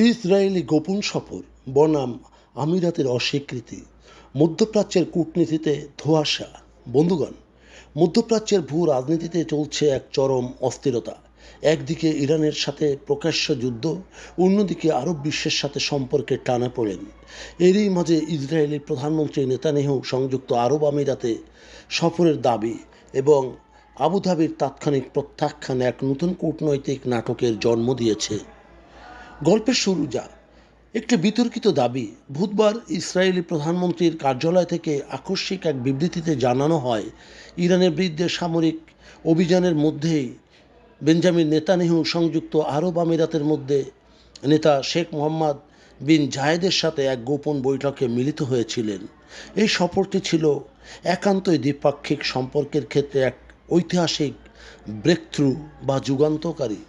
Israeli গোপন সফর বনাম আমিরাতের অস্বীকৃতি, মধ্যপ্রাচ্যের কূটনীতিতে ধোঁয়াশা। বন্ধুগণ, মধ্যপ্রাচ্যের ভূ রাজনীতিতে চলছে এক চরম অস্থিরতা। একদিকে ইরানের সাথে প্রকাশ্য যুদ্ধ, অন্যদিকে আরব বিশ্বের সাথে সম্পর্কে টানাপোড়েন। এরই মাঝে ইসরায়েলি প্রধানমন্ত্রী নেতানিয়াহু সংযুক্ত আরব আমিরাতে সফরের দাবি এবং আবুধাবির তাৎক্ষণিক প্রত্যাখ্যান এক নতুন কূটনৈতিক নাটকের জন্ম দিয়েছে। গল্পের শুরু একটি বিতর্কিত দাবি। বুধবার ইসরায়েলি প্রধানমন্ত্রীর কার্যালয় থেকে আকস্মিক এক বিবৃতিতে জানানো হয়, ইরানের বিরুদ্ধে সামরিক অভিযানের মধ্যেই বেঞ্জামিন নেতানিয়াহু সংযুক্ত আরব আমিরাতের মধ্যে নেতা শেখ মোহাম্মদ বিন জায়েদের সাথে এক গোপন বৈঠকে মিলিত হয়েছিলেন। এই সফরটি ছিল একান্তই দ্বিপাক্ষিক সম্পর্কের ক্ষেত্রে এক ঐতিহাসিক ব্রেকথ্রু বা যুগান্তকারী।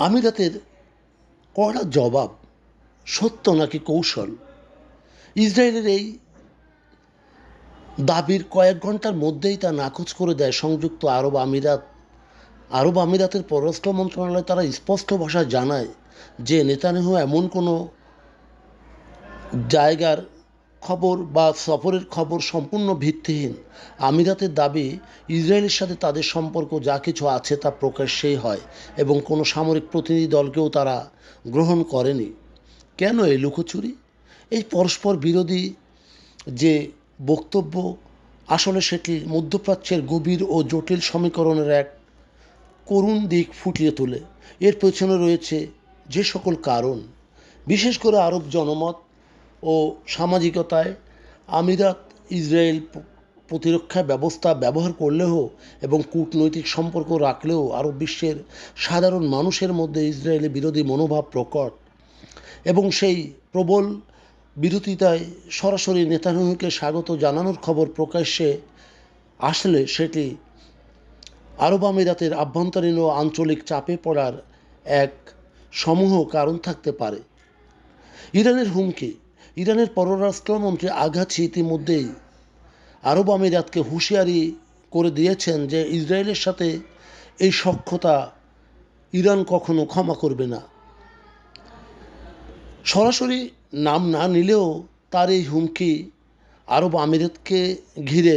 আমিরাতের কড়া জবাব, সত্য নাকি কৌশল? ইসরায়েলের এই দাবির কয়েক ঘন্টার মধ্যেই তা নাকচ করে দেয় সংযুক্ত আরব আমিরাতের পররাষ্ট্র মন্ত্রণালয়। তারা স্পষ্ট ভাষায় জানায় যে নেতানিয়াহু এমন কোনো জায়গার খবর বা সফরের খবর সম্পূর্ণ ভিত্তিহীন। আমিরাতের দাবি, ইসরায়েলের সাথে তাদের সম্পর্ক যা কিছু আছে তা প্রকাশ্যেই হয় এবং কোনো সামরিক প্রতিনিধি দলকেও তারা গ্রহণ করেনি। কেন এই লুকোচুরি? এই পরস্পর বিরোধী যে বক্তব্য, আসলে সেটি মধ্যপ্রাচ্যের গভীর ও জটিল সমীকরণের এক করুণ দিক ফুটিয়ে তোলে। এর পেছনে রয়েছে যে সকল কারণ, বিশেষ করে আরব জনমত ও সামাজিকতায় আমিরাত ইসরায়েল প্রতিরক্ষা ব্যবস্থা ব্যবহার করলেও এবং কূটনৈতিক সম্পর্ক রাখলেও আরব বিশ্বের সাধারণ মানুষের মধ্যে ইসরায়েলি বিরোধী মনোভাব প্রকট এবং সেই প্রবল বিরোধিতায় সরাসরি নেতানিয়াহুকে স্বাগত জানানোর খবর প্রকাশ্যে আসলে সেটি আরব আমিরাতের আভ্যন্তরীণ ও আঞ্চলিক চাপে পড়ার এক সমূহ কারণ থাকতে পারে। ইরানের হুমকি। ইরানের পররাষ্ট্রমন্ত্রী আগাছি ইতিমধ্যেই আরব আমিরাতকে হুঁশিয়ারি করে দিয়েছেন যে ইসরায়েলের সাথে এই সখ্যতা ইরান কখনো ক্ষমা করবে না। সরাসরি নাম না নিলেও তার এই হুমকি আরব আমিরাতকে ঘিরে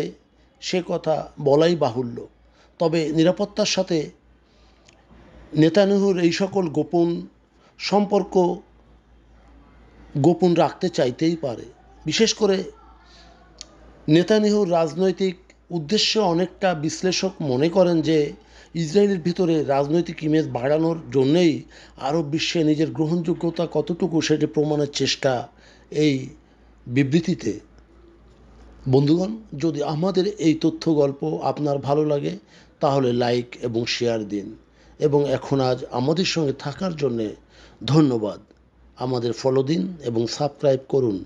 সে কথা বলাই বাহুল্য। তবে নিরাপত্তার সাথে নেতানিয়াহুর এই সকল গোপন সম্পর্ক গোপন রাখতে চাইতেই পারে। বিশেষ করে নেতানিয়াহুর রাজনৈতিক উদ্দেশ্য অনেকটা বিশ্লেষক মনে করেন যে ইসরায়েলের ভিতরে রাজনৈতিক ইমেজ বাড়ানোর জন্যেই আরব বিশ্বে নিজের গ্রহণযোগ্যতা কতটুকু সেটি প্রমাণের চেষ্টা এই বিবৃতিতে। বন্ধুগণ, যদি আমাদের এই তথ্য গল্প আপনার ভালো লাগে তাহলে লাইক এবং শেয়ার দিন এবং আজ আমাদের সঙ্গে থাকার জন্যে ধন্যবাদ। আমাদের ফলো দিন এবং সাবস্ক্রাইব করুন।